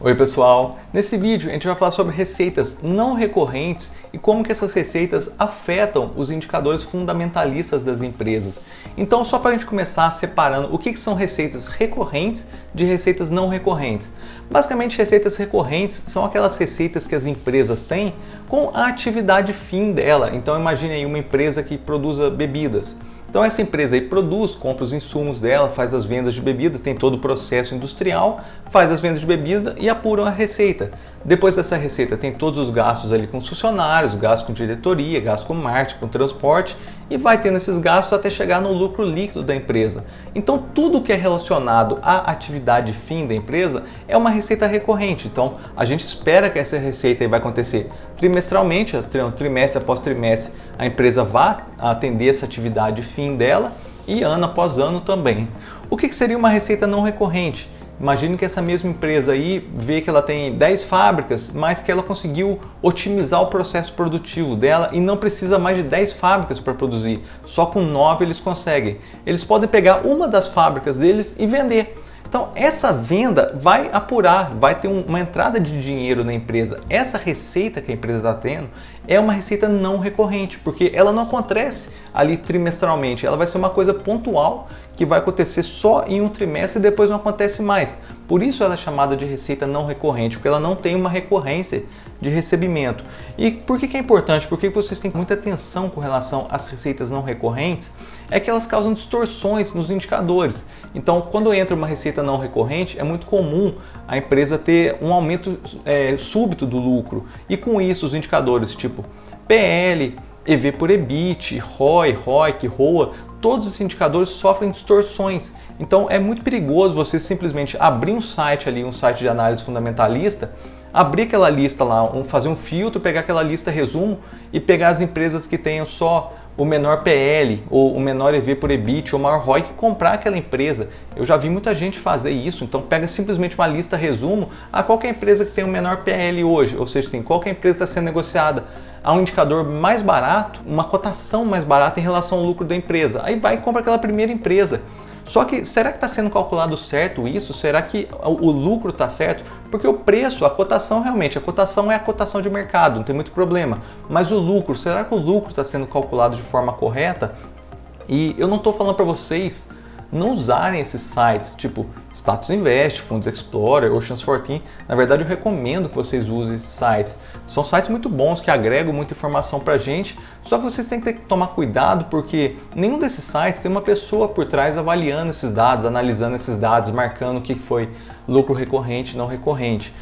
Oi pessoal, nesse vídeo a gente vai falar sobre receitas não recorrentes e como que essas receitas afetam os indicadores fundamentalistas das empresas. Então só para a gente começar separando o que são receitas recorrentes de receitas não recorrentes. Basicamente receitas recorrentes são aquelas receitas que as empresas têm com a atividade fim dela. Então imagine aí uma empresa que produza bebidas. Então essa empresa aí produz, compra os insumos dela, faz as vendas de bebida, tem todo o processo industrial, faz as vendas de bebida e apura a receita. Depois dessa receita tem todos os gastos ali com os funcionários, gastos com diretoria, gastos com marketing, com transporte e vai tendo esses gastos até chegar no lucro líquido da empresa. Então tudo que é relacionado à atividade fim da empresa é uma receita recorrente. Então a gente espera que essa receita aí vai acontecer trimestralmente, trimestre após trimestre, a empresa vai atender essa atividade fim dela e ano após ano também. O que seria uma receita não recorrente? Imagine que essa mesma empresa aí vê que ela tem 10 fábricas, mas que ela conseguiu otimizar o processo produtivo dela e não precisa mais de 10 fábricas para produzir. Só com 9 eles conseguem. Eles podem pegar uma das fábricas deles e vender. Então essa venda vai apurar, vai ter uma entrada de dinheiro na empresa. Essa receita que a empresa está tendo é uma receita não recorrente, porque ela não acontece ali trimestralmente, ela vai ser uma coisa pontual que vai acontecer só em um trimestre e depois não acontece mais. Por isso ela é chamada de receita não recorrente, porque ela não tem uma recorrência de recebimento. E por que é importante? Porque vocês têm muita atenção com relação às receitas não recorrentes, é que elas causam distorções nos indicadores. Então, quando entra uma receita não recorrente, é muito comum a empresa ter um aumento súbito do lucro. E com isso, os indicadores tipo PL, EV por EBIT, ROI, ROIC, ROA, todos esses indicadores sofrem distorções. Então é muito perigoso você simplesmente abrir um site ali, um site de análise fundamentalista, abrir aquela lista lá, fazer um filtro, pegar aquela lista resumo e pegar as empresas que tenham só o menor PL ou o menor EV por EBIT ou o maior ROI e comprar aquela empresa. Eu já vi muita gente fazer isso, então pega simplesmente uma lista resumo a qualquer empresa que tem o menor PL hoje, ou seja, sim, qualquer empresa está sendo negociada a um indicador mais barato, uma cotação mais barata em relação ao lucro da empresa. Aí vai e compra aquela primeira empresa. Só que será que está sendo calculado certo isso? Será que o lucro está certo? Porque o preço, a cotação realmente, a cotação é a cotação de mercado, não tem muito problema. Mas o lucro, será que o lucro está sendo calculado de forma correta? E eu não estou falando para vocês não usarem esses sites tipo Status Invest, Fundos Explorer ou Chance14. Na verdade, eu recomendo que vocês usem esses sites. São sites muito bons que agregam muita informação para a gente, só que vocês têm que tomar cuidado porque nenhum desses sites tem uma pessoa por trás avaliando esses dados, analisando esses dados, marcando o que foi lucro recorrente, não recorrente.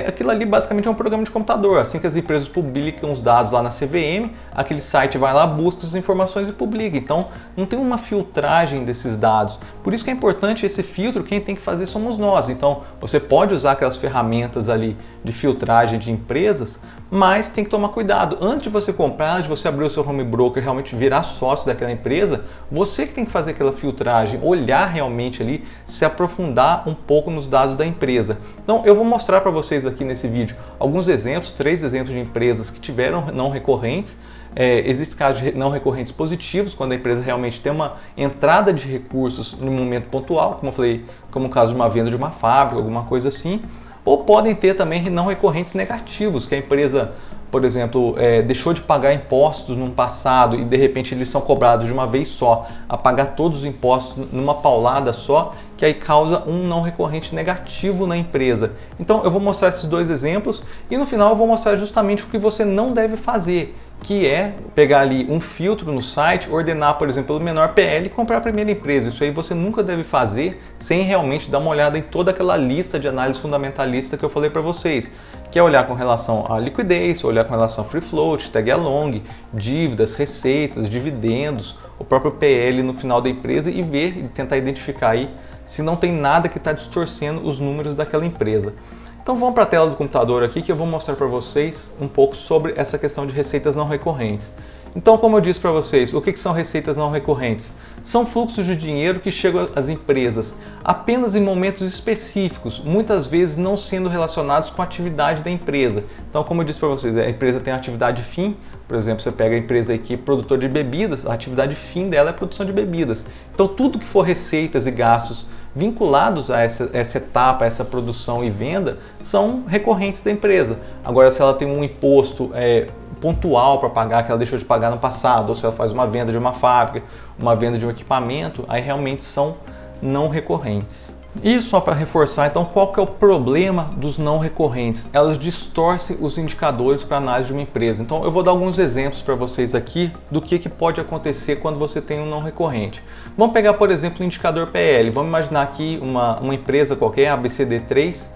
Aquilo ali basicamente é um programa de computador. Assim que as empresas publicam os dados lá na CVM, aquele site vai lá, busca as informações e publica. Então não tem uma filtragem desses dados. Por isso que é importante esse filtro, quem tem que fazer somos nós. Então você pode usar aquelas ferramentas ali de filtragem de empresas, mas tem que tomar cuidado. Antes de você comprar, antes de você abrir o seu home broker, realmente virar sócio daquela empresa, você que tem que fazer aquela filtragem, olhar realmente ali, se aprofundar um pouco nos dados da empresa. Então eu vou mostrar para vocês aqui nesse vídeo alguns exemplos, 3 exemplos de empresas que tiveram não recorrentes. Existem casos de não recorrentes positivos, quando a empresa realmente tem uma entrada de recursos no momento pontual, como eu falei, como o caso de uma venda de uma fábrica, alguma coisa assim. Ou podem ter também não recorrentes negativos, que a empresa, por exemplo, deixou de pagar impostos no passado e de repente eles são cobrados de uma vez só, a pagar todos os impostos numa paulada só, que aí causa um não recorrente negativo na empresa. Então eu vou mostrar esses 2 exemplos e no final eu vou mostrar justamente o que você não deve fazer, que é pegar ali um filtro no site, ordenar, por exemplo, pelo menor PL e comprar a primeira empresa. Isso aí você nunca deve fazer sem realmente dar uma olhada em toda aquela lista de análise fundamentalista que eu falei para vocês, que é olhar com relação à liquidez, olhar com relação a free float, tag along, dívidas, receitas, dividendos, o próprio PL no final da empresa e ver e tentar identificar aí se não tem nada que está distorcendo os números daquela empresa. Então vamos para a tela do computador aqui que eu vou mostrar para vocês um pouco sobre essa questão de receitas não recorrentes. Então, como eu disse para vocês, o que são receitas não recorrentes? São fluxos de dinheiro que chegam às empresas apenas em momentos específicos, muitas vezes não sendo relacionados com a atividade da empresa. Então, como eu disse para vocês, a empresa tem a atividade fim, por exemplo, você pega a empresa aqui, produtor de bebidas, a atividade fim dela é a produção de bebidas. Então, tudo que for receitas e gastos vinculados a essa etapa, essa produção e venda, são recorrentes da empresa. Agora, se ela tem um imposto pontual para pagar, que ela deixou de pagar no passado, ou se ela faz uma venda de uma fábrica, uma venda de um equipamento, aí realmente são não recorrentes. E só para reforçar, então, qual que é o problema dos não recorrentes? Elas distorcem os indicadores para análise de uma empresa. Então, eu vou dar alguns exemplos para vocês aqui do que pode acontecer quando você tem um não recorrente. Vamos pegar, por exemplo, o indicador PL. Vamos imaginar aqui uma empresa qualquer, a ABCD3,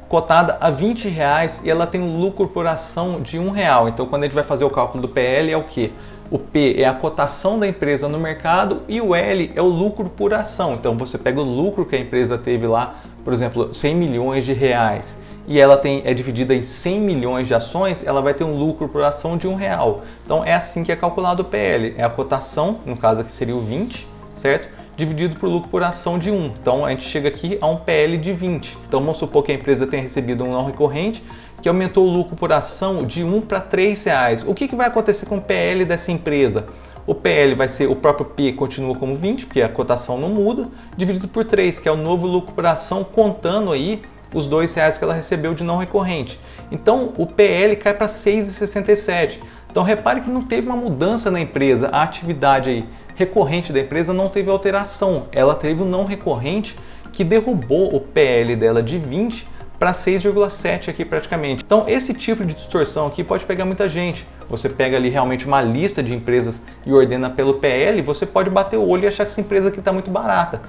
cotada a R$20 e ela tem um lucro por ação de R$1. Então, quando a gente vai fazer o cálculo do PL, é o quê? O P é a cotação da empresa no mercado e o L é o lucro por ação. Então você pega o lucro que a empresa teve lá, por exemplo, 100 milhões de reais, e ela é dividida em 100 milhões de ações, ela vai ter um lucro por ação de R$1. Então é assim que é calculado o PL. É a cotação, no caso aqui seria o 20, certo? Dividido por lucro por ação de 1. Então a gente chega aqui a um PL de 20. Então vamos supor que a empresa tenha recebido um não recorrente, que aumentou o lucro por ação de 1 para R$3. O que vai acontecer com o PL dessa empresa? O PL vai ser, o próprio P continua como 20, porque a cotação não muda, dividido por 3, que é o novo lucro por ação, contando aí os R$2 que ela recebeu de não recorrente. Então o PL cai para 6,67. Então repare que não teve uma mudança na empresa, a atividade aí recorrente da empresa não teve alteração, ela teve um não recorrente que derrubou o PL dela de 20 para 6,7 aqui praticamente. Então esse tipo de distorção aqui pode pegar muita gente. Você pega ali realmente uma lista de empresas e ordena pelo PL, você pode bater o olho e achar que essa empresa aqui está muito barata.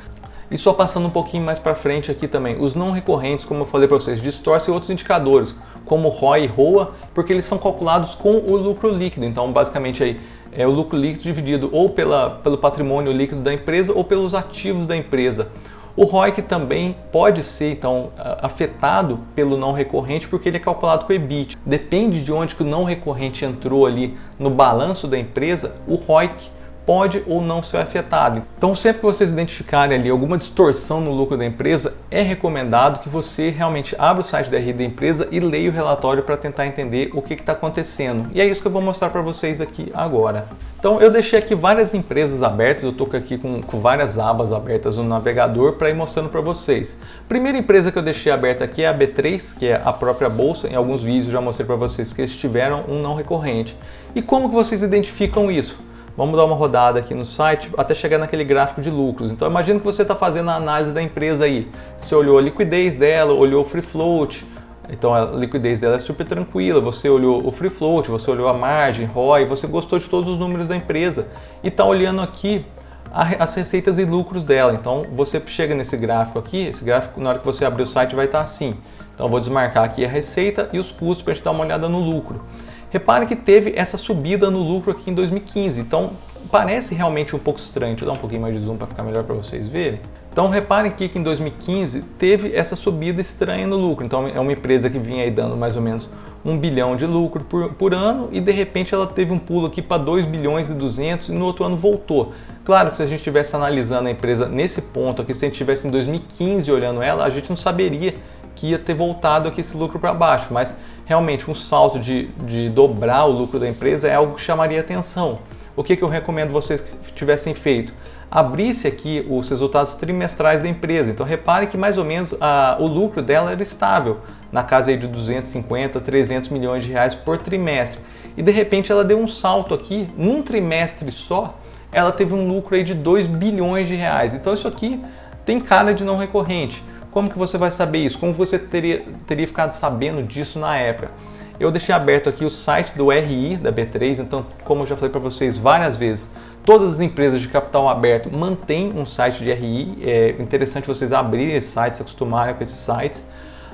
E só passando um pouquinho mais para frente aqui também, os não recorrentes, como eu falei para vocês, distorcem outros indicadores, como ROI e ROA, porque eles são calculados com o lucro líquido. Então basicamente aí é o lucro líquido dividido ou pelo patrimônio líquido da empresa ou pelos ativos da empresa. O ROIC também pode ser, então, afetado pelo não recorrente porque ele é calculado com o EBIT. Depende de onde que o não recorrente entrou ali no balanço da empresa, o ROIC pode ou não ser afetado. Então, sempre que vocês identificarem ali alguma distorção no lucro da empresa, é recomendado que você realmente abra o site da RI da empresa e leia o relatório para tentar entender o que está acontecendo. E é isso que eu vou mostrar para vocês aqui agora. Então, eu deixei aqui várias empresas abertas, eu estou aqui com várias abas abertas no navegador para ir mostrando para vocês. Primeira empresa que eu deixei aberta aqui é a B3, que é a própria bolsa. Em alguns vídeos já mostrei para vocês que eles tiveram um não recorrente. E como que vocês identificam isso? Vamos dar uma rodada aqui no site até chegar naquele gráfico de lucros. Então imagina que você está fazendo a análise da empresa aí. Você olhou a liquidez dela, olhou o free float. Então a liquidez dela é super tranquila. Você olhou o free float, você olhou a margem, ROI, você gostou de todos os números da empresa. E está olhando aqui as receitas e lucros dela. Então você chega nesse gráfico aqui, esse gráfico na hora que você abrir o site vai estar assim. Então eu vou desmarcar aqui a receita e os custos para a gente dar uma olhada no lucro. Repare que teve essa subida no lucro aqui em 2015, então parece realmente um pouco estranho. Deixa eu dar um pouquinho mais de zoom para ficar melhor para vocês verem. Então reparem aqui que em 2015 teve essa subida estranha no lucro. Então é uma empresa que vinha aí dando mais ou menos 1 bilhão de lucro por ano e de repente ela teve um pulo aqui para 2 bilhões e 200 e no outro ano voltou. Claro que se a gente estivesse analisando a empresa nesse ponto aqui, se a gente estivesse em 2015 olhando ela, a gente não saberia que ia ter voltado aqui esse lucro para baixo, mas realmente um salto de dobrar o lucro da empresa é algo que chamaria atenção. O que eu recomendo vocês que tivessem feito? Abrisse aqui os resultados trimestrais da empresa. Então repare que mais ou menos o lucro dela era estável, na casa aí de 250, 300 milhões de reais por trimestre. E de repente ela deu um salto aqui, num trimestre só, ela teve um lucro aí de 2 bilhões de reais. Então isso aqui tem cara de não recorrente. Como que você vai saber isso? Como você teria ficado sabendo disso na época? Eu deixei aberto aqui o site do RI da B3, então como eu já falei para vocês várias vezes, todas as empresas de capital aberto mantêm um site de RI, é interessante vocês abrirem esse site, se acostumarem com esses sites.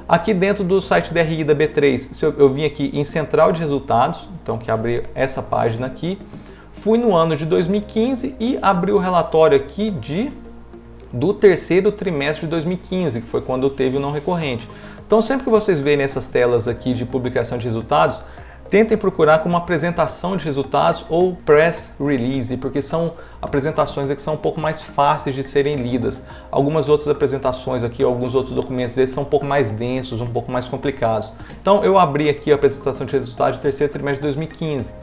Aqui dentro do site da RI da B3, eu vim aqui em central de resultados, então que abri essa página aqui, fui no ano de 2015 e abri o relatório aqui do terceiro trimestre de 2015, que foi quando teve o não recorrente. Então sempre que vocês verem essas telas aqui de publicação de resultados, tentem procurar como apresentação de resultados ou press release, porque são apresentações que são um pouco mais fáceis de serem lidas. Algumas outras apresentações aqui, alguns outros documentos desses são um pouco mais densos, um pouco mais complicados. Então eu abri aqui a apresentação de resultados do terceiro trimestre de 2015.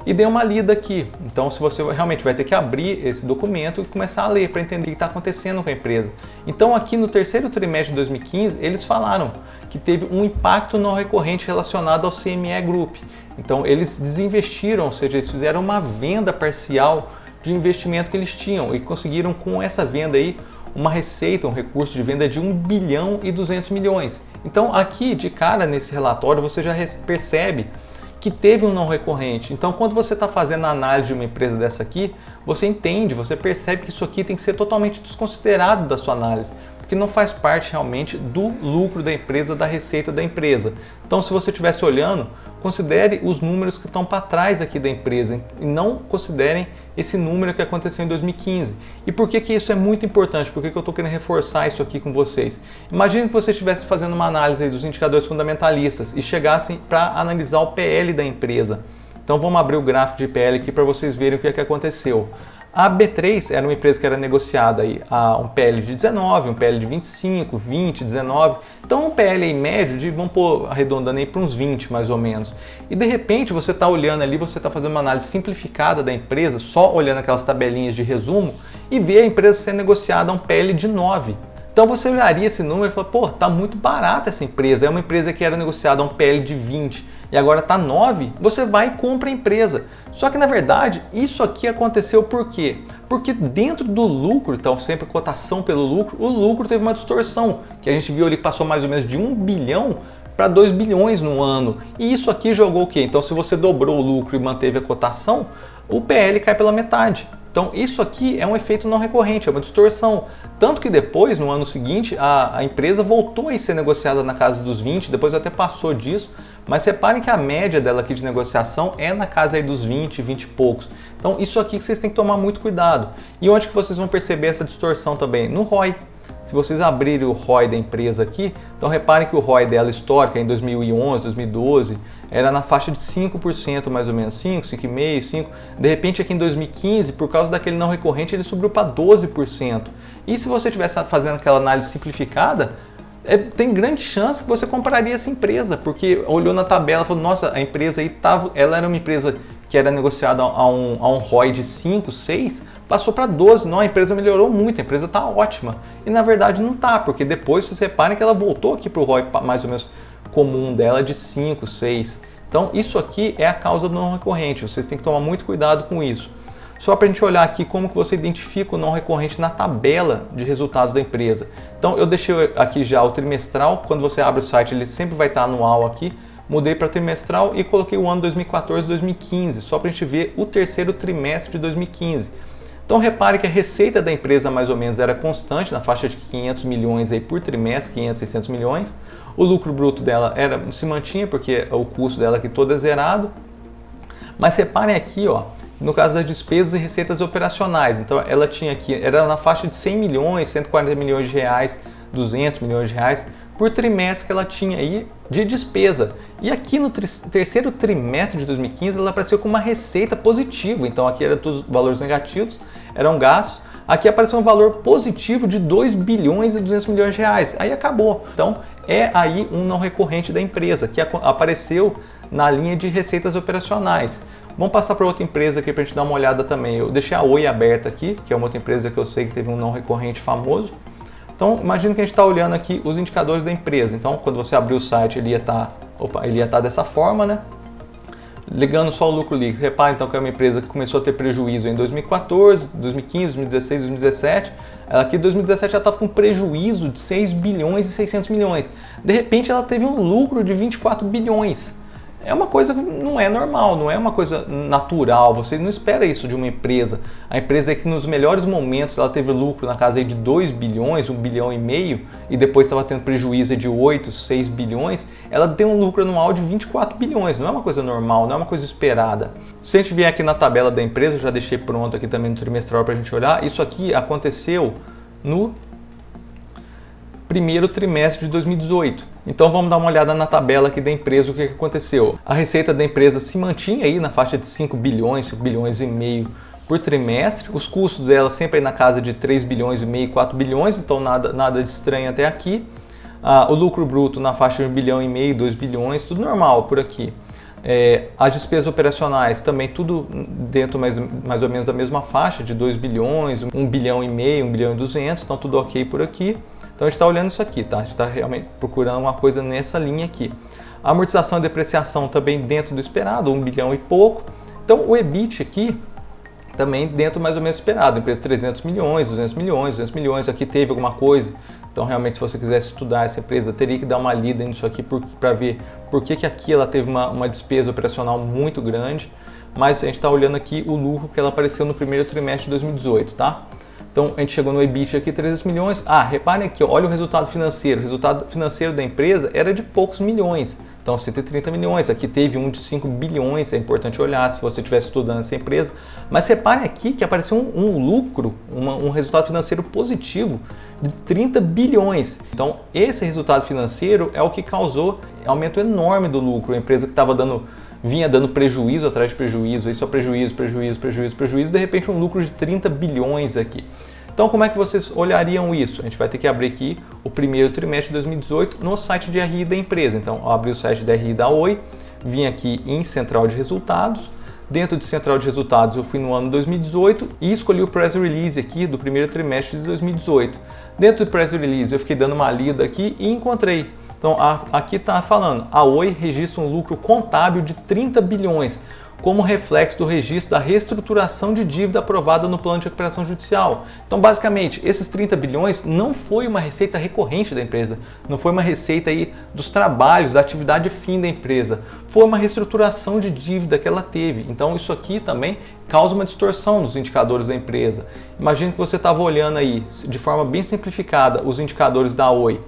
e dê uma lida aqui. Então, se você realmente vai ter que abrir esse documento e começar a ler para entender o que está acontecendo com a empresa. Então, aqui no terceiro trimestre de 2015, eles falaram que teve um impacto não recorrente relacionado ao CME Group. Então, eles desinvestiram, ou seja, eles fizeram uma venda parcial de investimento que eles tinham e conseguiram com essa venda aí uma receita, um recurso de venda de 1 bilhão e 200 milhões. Então, aqui de cara nesse relatório você já percebe que teve um não recorrente. Então, quando você está fazendo a análise de uma empresa dessa aqui, você entende, você percebe que isso aqui tem que ser totalmente desconsiderado da sua análise, porque não faz parte realmente do lucro da empresa, da receita da empresa. Então, se você estivesse olhando, considere os números que estão para trás aqui da empresa e não considerem esse número que aconteceu em 2015. E por que isso é muito importante? Por que eu estou querendo reforçar isso aqui com vocês? Imagine que você estivesse fazendo uma análise aí dos indicadores fundamentalistas e chegassem para analisar o PL da empresa. Então vamos abrir o gráfico de PL aqui para vocês verem o que aconteceu. A B3 era uma empresa que era negociada aí a um PL de 19, um PL de 25, 20, 19. Então um PL aí médio de, vamos pôr arredondando aí para uns 20 mais ou menos. E de repente você está olhando ali, você está fazendo uma análise simplificada da empresa, só olhando aquelas tabelinhas de resumo e vê a empresa sendo negociada a um PL de 9. Então você olharia esse número e fala, pô, tá muito barata essa empresa. É uma empresa que era negociada a um PL de 20 e agora tá 9, você vai e compra a empresa. Só que na verdade, isso aqui aconteceu por quê? Porque dentro do lucro, então sempre cotação pelo lucro, o lucro teve uma distorção, que a gente viu ali que passou mais ou menos de 1 bilhão para 2 bilhões no ano. E isso aqui jogou o quê? Então se você dobrou o lucro e manteve a cotação, o PL cai pela metade. Então isso aqui é um efeito não recorrente, é uma distorção. Tanto que depois, no ano seguinte, a empresa voltou a ser negociada na casa dos 20, depois até passou disso, mas reparem que a média dela aqui de negociação é na casa aí dos 20, 20 e poucos. Então isso aqui que vocês têm que tomar muito cuidado. E onde que vocês vão perceber essa distorção também? No ROI. Se vocês abrirem o ROI da empresa aqui, então reparem que o ROI dela histórica em 2011, 2012, era na faixa de 5% mais ou menos, 5, 5,5%, 5%. De repente aqui em 2015, por causa daquele não recorrente, ele subiu para 12%. E se você estivesse fazendo aquela análise simplificada, tem grande chance que você compraria essa empresa, porque olhou na tabela e falou, nossa, a empresa aí ela era uma empresa que era negociada a um ROI de 5, 6, passou para 12, não, a empresa melhorou muito, a empresa está ótima. E na verdade não está, porque depois vocês reparem que ela voltou aqui para o ROI mais ou menos comum dela de 5, 6. Então isso aqui é a causa do não recorrente, vocês têm que tomar muito cuidado com isso. Só para a gente olhar aqui como que você identifica o não recorrente na tabela de resultados da empresa. Então eu deixei aqui já o trimestral, quando você abre o site ele sempre vai estar anual aqui. Mudei para trimestral e coloquei o ano 2014 2015, só para a gente ver o terceiro trimestre de 2015. Então repare que a receita da empresa mais ou menos era constante, na faixa de 500 milhões aí por trimestre, 500, 600 milhões. O lucro bruto dela se mantinha, porque o custo dela aqui todo é zerado. Mas reparem aqui, ó, no caso das despesas e receitas operacionais. Então ela tinha aqui, era na faixa de 100 milhões, 140 milhões de reais, 200 milhões de reais por trimestre que ela tinha aí de despesa. E aqui no terceiro trimestre de 2015 ela apareceu com uma receita positiva. Então aqui eram todos os valores negativos, eram gastos. Aqui apareceu um valor positivo de 2 bilhões e 200 milhões de reais. Aí acabou. Então é aí um não recorrente da empresa que apareceu na linha de receitas operacionais. Vamos passar para outra empresa aqui para a gente dar uma olhada também. Eu deixei a Oi aberta aqui, que é uma outra empresa que eu sei que teve um não recorrente famoso. Então, imagina que a gente está olhando aqui os indicadores da empresa. Então, quando você abrir o site, ele ia estar dessa forma, né? Ligando só o lucro líquido. Repare então que é uma empresa que começou a ter prejuízo em 2014, 2015, 2016, 2017. Ela aqui em 2017 já estava com prejuízo de 6 bilhões e 600 milhões. De repente, ela teve um lucro de 24 bilhões. É uma coisa que não é normal, não é uma coisa natural, você não espera isso de uma empresa. A empresa é que nos melhores momentos ela teve lucro na casa aí de 2 bilhões, 1 bilhão e meio, e depois estava tendo prejuízo de 8, 6 bilhões, ela tem um lucro anual de 24 bilhões, não é uma coisa normal, não é uma coisa esperada. Se a gente vier aqui na tabela da empresa, eu já deixei pronto aqui também no trimestral para a gente olhar, isso aqui aconteceu no primeiro trimestre de 2018. Então vamos dar uma olhada na tabela aqui da empresa, o que aconteceu. A receita da empresa se mantinha aí na faixa de 5 bilhões, 5 bilhões e meio por trimestre. Os custos dela sempre aí na casa de 3 bilhões e meio, 4 bilhões, então nada de estranho até aqui. O lucro bruto na faixa de 1 bilhão e meio, 2 bilhões, tudo normal por aqui. As despesas operacionais também tudo dentro mais ou menos da mesma faixa de 2 bilhões, 1 bilhão e meio, 1 bilhão e 200, então tudo ok por aqui. Então a gente está olhando isso aqui, tá? A gente está realmente procurando uma coisa nessa linha aqui. A amortização e depreciação também dentro do esperado, 1 bilhão e pouco. Então o EBIT aqui também dentro mais ou menos do esperado, empresa 300 milhões, 200 milhões, 200 milhões, aqui teve alguma coisa. Então realmente se você quisesse estudar essa empresa, teria que dar uma lida nisso aqui para ver por que aqui ela teve uma despesa operacional muito grande. Mas a gente está olhando aqui o lucro que ela apareceu no primeiro trimestre de 2018, tá? Então a gente chegou no EBIT aqui 300 milhões. Reparem aqui, olha o resultado financeiro. O resultado financeiro da empresa era de poucos milhões. Então 130 milhões, aqui teve um de 5 bilhões, é importante olhar se você estivesse estudando essa empresa. Mas reparem aqui que apareceu um lucro, um resultado financeiro positivo de 30 bilhões. Então esse resultado financeiro é o que causou aumento enorme do lucro. A empresa que vinha dando prejuízo atrás de prejuízo, aí só prejuízo, de repente um lucro de 30 bilhões aqui. Então como é que vocês olhariam isso? A gente vai ter que abrir aqui o primeiro trimestre de 2018 no site de RI da empresa. Então eu abri o site de RI da Oi, vim aqui em Central de Resultados. Dentro de Central de Resultados eu fui no ano 2018 e escolhi o Press Release aqui do primeiro trimestre de 2018. Dentro do Press Release eu fiquei dando uma lida aqui e encontrei. Então aqui está falando, a Oi registra um lucro contábil de 30 bilhões, como reflexo do registro da reestruturação de dívida aprovada no plano de recuperação judicial. Então, basicamente, esses 30 bilhões não foi uma receita recorrente da empresa, não foi uma receita aí dos trabalhos, da atividade fim da empresa, foi uma reestruturação de dívida que ela teve. Então, isso aqui também causa uma distorção nos indicadores da empresa. Imagine que você estava olhando aí, de forma bem simplificada, os indicadores da Oi.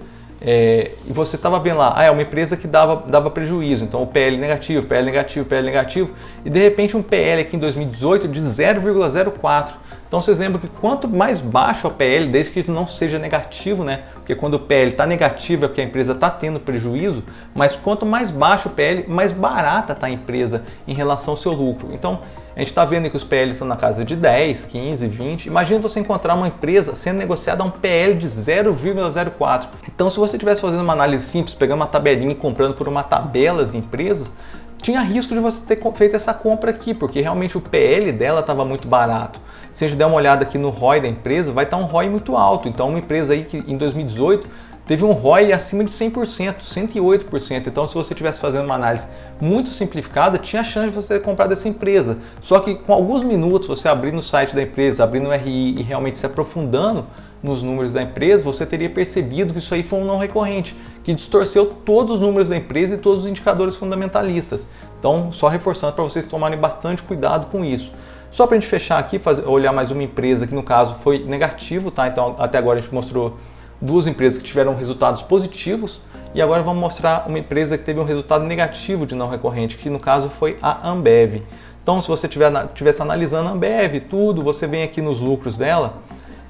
E você estava vendo lá, é uma empresa que dava prejuízo, então o PL negativo, PL negativo, PL negativo, e de repente um PL aqui em 2018 de 0,04. Então vocês lembram que quanto mais baixo o PL, desde que não seja negativo, né? Porque quando o PL está negativo é porque a empresa está tendo prejuízo, mas quanto mais baixo o PL, mais barata está a empresa em relação ao seu lucro. Então a gente está vendo que os PLs estão na casa de 10, 15, 20. Imagina você encontrar uma empresa sendo negociada a um PL de 0,04. Então, se você estivesse fazendo uma análise simples, pegando uma tabelinha e comprando por uma tabela as empresas, tinha risco de você ter feito essa compra aqui, porque realmente o PL dela estava muito barato. Se a gente der uma olhada aqui no ROI da empresa, vai estar um ROI muito alto. Então, uma empresa aí que em 2018 teve um ROI acima de 100%, 108%. Então, se você estivesse fazendo uma análise muito simplificada, tinha a chance de você ter comprado essa empresa. Só que com alguns minutos, você abrir no site da empresa, abrir no RI e realmente se aprofundando nos números da empresa, você teria percebido que isso aí foi um não recorrente, que distorceu todos os números da empresa e todos os indicadores fundamentalistas. Então, só reforçando para vocês tomarem bastante cuidado com isso. Só para a gente fechar aqui, olhar mais uma empresa que no caso foi negativo, tá? Então, até agora a gente mostrou duas empresas que tiveram resultados positivos e agora vamos mostrar uma empresa que teve um resultado negativo de não recorrente, que no caso foi a Ambev. Então, se você estivesse analisando a Ambev, tudo, você vem aqui nos lucros dela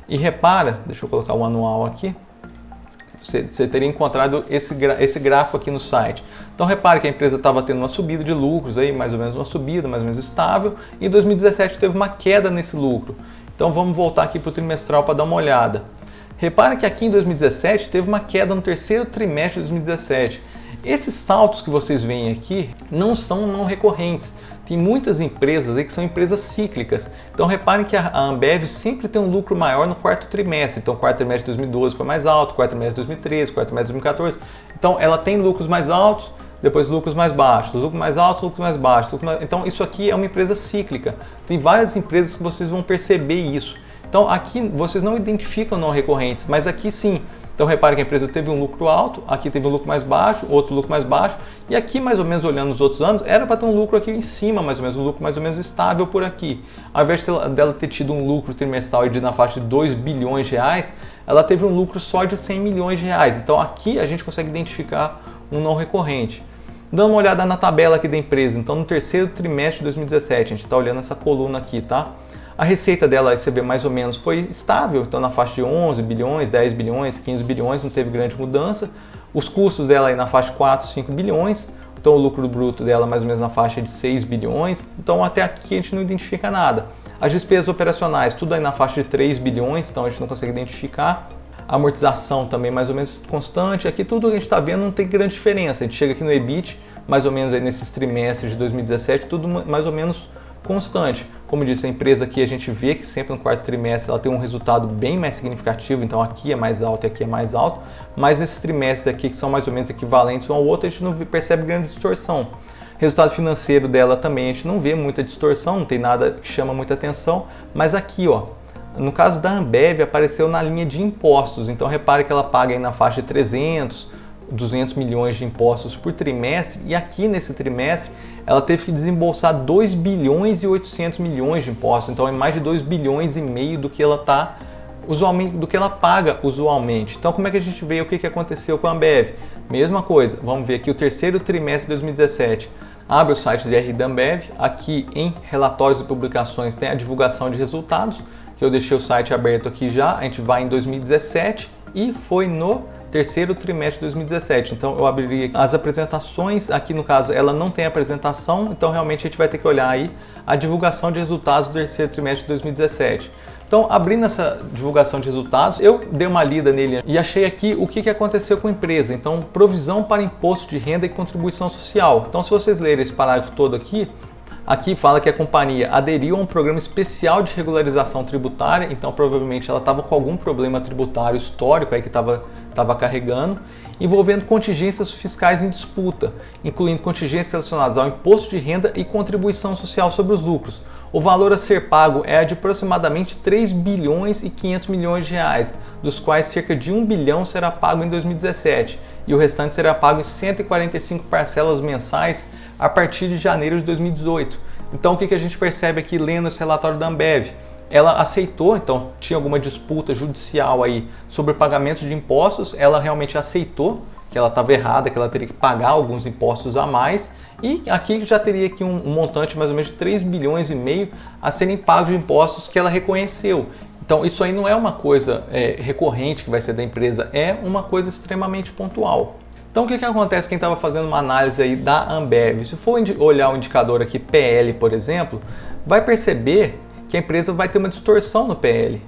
e repara, deixa eu colocar o anual aqui, você teria encontrado esse gráfico aqui no site. Então repare que a empresa estava tendo uma subida de lucros, aí, mais ou menos uma subida, mais ou menos estável, e em 2017 teve uma queda nesse lucro. Então vamos voltar aqui para o trimestral para dar uma olhada. Repare que aqui em 2017 teve uma queda no terceiro trimestre de 2017. Esses saltos que vocês veem aqui não são não recorrentes. Tem muitas empresas aí que são empresas cíclicas. Então reparem que a Ambev sempre tem um lucro maior no quarto trimestre. Então o quarto trimestre de 2012 foi mais alto, quarto trimestre de 2013, quarto trimestre de 2014. Então ela tem lucros mais altos, depois lucros mais baixos, lucros mais altos, lucros mais baixos. Então isso aqui é uma empresa cíclica. Tem várias empresas que vocês vão perceber isso. Então aqui vocês não identificam não recorrentes, mas aqui sim. Então repare que a empresa teve um lucro alto, aqui teve um lucro mais baixo, outro lucro mais baixo, e aqui mais ou menos olhando os outros anos, era para ter um lucro aqui em cima, mais ou menos, um lucro mais ou menos estável por aqui. Ao invés dela ter tido um lucro trimestral de na faixa de 2 bilhões de reais, ela teve um lucro só de 100 milhões de reais. Então aqui a gente consegue identificar um não recorrente. Dando uma olhada na tabela aqui da empresa, então no terceiro trimestre de 2017, a gente está olhando essa coluna aqui, tá? A receita dela, você vê mais ou menos, foi estável, então na faixa de 11 bilhões, 10 bilhões, 15 bilhões, não teve grande mudança. Os custos dela aí na faixa de 4, 5 bilhões, então o lucro bruto dela mais ou menos na faixa de 6 bilhões, então até aqui a gente não identifica nada. As despesas operacionais, tudo aí na faixa de 3 bilhões, então a gente não consegue identificar. A amortização também mais ou menos constante. Aqui tudo que a gente está vendo não tem grande diferença. A gente chega aqui no EBIT, mais ou menos aí nesses trimestres de 2017, tudo mais ou menos constante. Como disse, a empresa aqui a gente vê que sempre no quarto trimestre ela tem um resultado bem mais significativo, então aqui é mais alto e aqui é mais alto, mas esses trimestres aqui que são mais ou menos equivalentes um ao outro, a gente não percebe grande distorção. Resultado financeiro dela também a gente não vê muita distorção, não tem nada que chama muita atenção, mas aqui, ó, no caso da Ambev apareceu na linha de impostos, então repare que ela paga aí na faixa de 200 milhões de impostos por trimestre, e aqui nesse trimestre ela teve que desembolsar 2 bilhões e 800 milhões de impostos, então é mais de 2 bilhões e meio do que ela paga usualmente. Então como é que a gente vê o que aconteceu com a Ambev? Mesma coisa, vamos ver aqui o terceiro trimestre de 2017. Abre o site de RI da Ambev, aqui em relatórios e publicações tem a divulgação de resultados, que eu deixei o site aberto aqui já, a gente vai em 2017 e foi no terceiro trimestre de 2017. Então eu abriria as apresentações, aqui no caso ela não tem apresentação, então realmente a gente vai ter que olhar aí a divulgação de resultados do terceiro trimestre de 2017. Então, abrindo essa divulgação de resultados, eu dei uma lida nele e achei aqui o que aconteceu com a empresa. Então, provisão para imposto de renda e contribuição social. Então, se vocês lerem esse parágrafo todo aqui fala que a companhia aderiu a um programa especial de regularização tributária, então provavelmente ela estava com algum problema tributário histórico aí que estava carregando, envolvendo contingências fiscais em disputa, incluindo contingências relacionadas ao imposto de renda e contribuição social sobre os lucros. O valor a ser pago é de aproximadamente 3 bilhões e 500 milhões de reais, dos quais cerca de 1 bilhão será pago em 2017 e o restante será pago em 145 parcelas mensais a partir de janeiro de 2018. Então o que a gente percebe aqui lendo esse relatório da Ambev? Ela aceitou, então tinha alguma disputa judicial aí sobre pagamentos de impostos, ela realmente aceitou que ela estava errada, que ela teria que pagar alguns impostos a mais, e aqui já teria aqui um montante mais ou menos de 3 bilhões e meio a serem pagos de impostos que ela reconheceu. Então isso aí não é uma coisa recorrente que vai ser da empresa, é uma coisa extremamente pontual. Então o que acontece quem estava fazendo uma análise aí da Ambev? Se for olhar o indicador aqui PL, por exemplo, vai perceber que a empresa vai ter uma distorção no PL.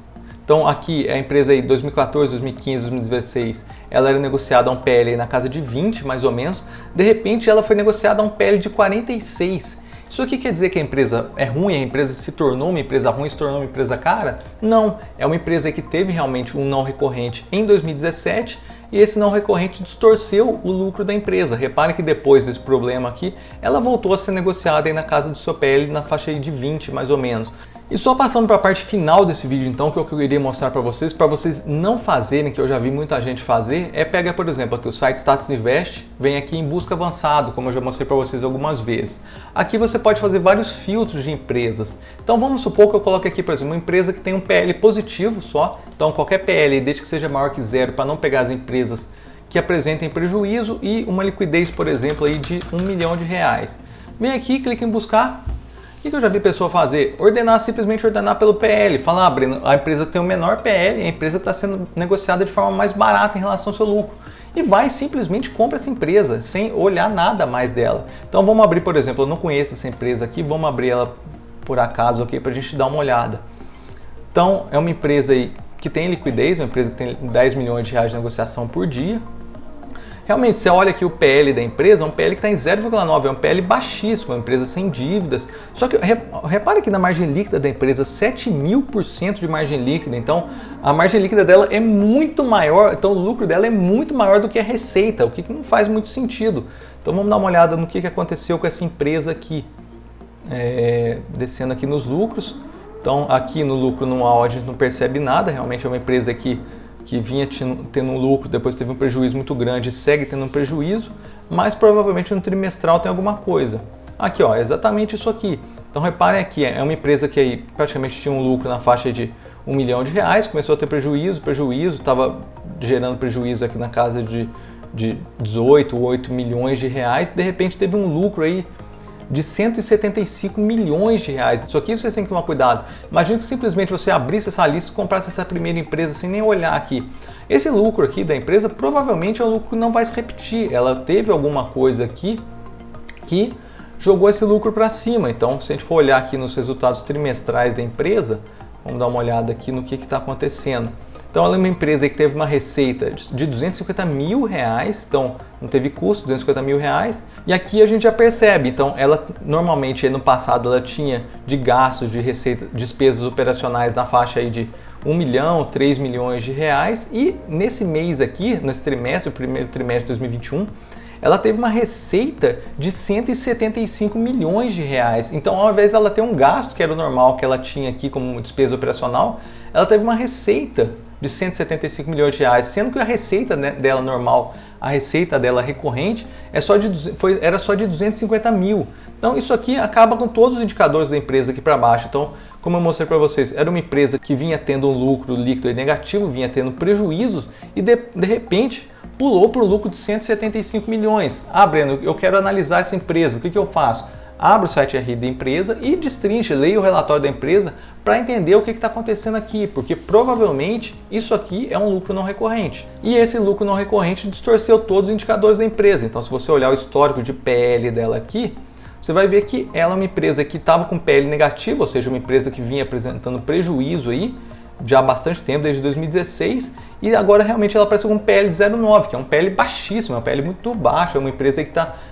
Então aqui a empresa aí 2014, 2015, 2016, ela era negociada a um PL aí na casa de 20 mais ou menos, de repente ela foi negociada a um PL de 46. Isso aqui quer dizer que a empresa é ruim, a empresa se tornou uma empresa ruim, se tornou uma empresa cara? Não, é uma empresa que teve realmente um não recorrente em 2017 e esse não recorrente distorceu o lucro da empresa. Repare que depois desse problema aqui, ela voltou a ser negociada aí na casa do seu PL na faixa aí de 20 mais ou menos. E só passando para a parte final desse vídeo então, que é o que eu queria mostrar para vocês não fazerem, que eu já vi muita gente fazer, é pegar, por exemplo, aqui o site Status Invest, vem aqui em busca avançado, como eu já mostrei para vocês algumas vezes. Aqui você pode fazer vários filtros de empresas. Então vamos supor que eu coloque aqui, por exemplo, uma empresa que tem um PL positivo só, então qualquer PL, desde que seja maior que zero, para não pegar as empresas que apresentem prejuízo e uma liquidez, por exemplo, aí de R$1 milhão. Vem aqui, clica em buscar. O que eu já vi pessoa fazer? Simplesmente ordenar pelo PL. Falar, Breno, a empresa que tem o menor PL é a empresa que está sendo negociada de forma mais barata em relação ao seu lucro. E vai simplesmente compra essa empresa, sem olhar nada mais dela. Então vamos abrir, por exemplo, eu não conheço essa empresa aqui, vamos abrir ela por acaso aqui para a gente dar uma olhada. Então é uma empresa aí que tem liquidez, uma empresa que tem 10 milhões de reais de negociação por dia. Realmente, você olha aqui o PL da empresa, é um PL que está em 0,9, é um PL baixíssimo, uma empresa sem dívidas. Só que repare que na margem líquida da empresa, 7.000% de margem líquida, então a margem líquida dela é muito maior, então o lucro dela é muito maior do que a receita, o que não faz muito sentido. Então vamos dar uma olhada no que aconteceu com essa empresa aqui. Descendo aqui nos lucros, então aqui no lucro anual a gente não percebe nada, realmente é uma empresa que vinha tendo um lucro, depois teve um prejuízo muito grande e segue tendo um prejuízo, mas provavelmente no trimestral tem alguma coisa. Aqui, ó, exatamente isso aqui. Então reparem aqui, é uma empresa que aí praticamente tinha um lucro na faixa de R$1 milhão, começou a ter prejuízo, estava gerando prejuízo aqui na casa de 18, 8 milhões de reais, de repente teve um lucro aí de 175 milhões de reais. Isso aqui vocês têm que tomar cuidado. Imagina que simplesmente você abrisse essa lista e comprasse essa primeira empresa sem nem olhar aqui. Esse lucro aqui da empresa provavelmente é um lucro que não vai se repetir. Ela teve alguma coisa aqui que jogou esse lucro para cima. Então, se a gente for olhar aqui nos resultados trimestrais da empresa, vamos dar uma olhada aqui no que está acontecendo. Então ela é uma empresa que teve uma receita de R$250 mil, então não teve custo, R$250 mil. E aqui a gente já percebe, então ela normalmente no passado ela tinha de gastos, de receita, despesas operacionais na faixa aí de 1 milhão, 3 milhões de reais, e nesse mês aqui, nesse trimestre, o primeiro trimestre de 2021, ela teve uma receita de 175 milhões de reais. Então, ao invés dela ter um gasto, que era o normal que ela tinha aqui como despesa operacional, ela teve uma receita de 175 milhões de reais, sendo que a receita, né, dela normal, a receita dela recorrente era só de 250 mil. Então, isso aqui acaba com todos os indicadores da empresa aqui para baixo. Então, como eu mostrei para vocês, era uma empresa que vinha tendo um lucro líquido negativo, vinha tendo prejuízos e de repente pulou para o lucro de 175 milhões. Ah, Breno, eu quero analisar essa empresa, o que eu faço? Abro o site RI da empresa e destrinche, leia o relatório da empresa para entender o que está acontecendo aqui, porque provavelmente isso aqui é um lucro não recorrente. E esse lucro não recorrente distorceu todos os indicadores da empresa. Então, se você olhar o histórico de PL dela aqui, você vai ver que ela é uma empresa que estava com PL negativo, ou seja, uma empresa que vinha apresentando prejuízo aí já há bastante tempo, desde 2016, e agora realmente ela apareceu com um PL de 0,9, que é um PL baixíssimo, é um PL muito baixo, é uma empresa que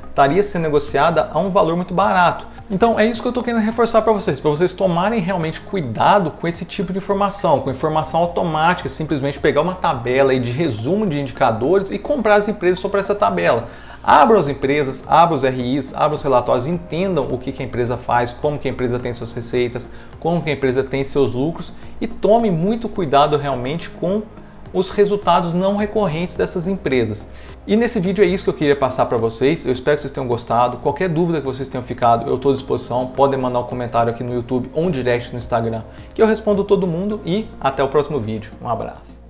estaria sendo negociada a um valor muito barato. Então é isso que eu estou querendo reforçar para vocês tomarem realmente cuidado com esse tipo de informação, com informação automática, simplesmente pegar uma tabela aí de resumo de indicadores e comprar as empresas só para essa tabela. Abram as empresas, abram os RIs, abram os relatórios, entendam o que a empresa faz, como que a empresa tem suas receitas, como que a empresa tem seus lucros e tome muito cuidado realmente com os resultados não recorrentes dessas empresas. E nesse vídeo é isso que eu queria passar para vocês. Eu espero que vocês tenham gostado. Qualquer dúvida que vocês tenham ficado, eu estou à disposição. Podem mandar um comentário aqui no YouTube ou um direct no Instagram, que eu respondo todo mundo e até o próximo vídeo. Um abraço.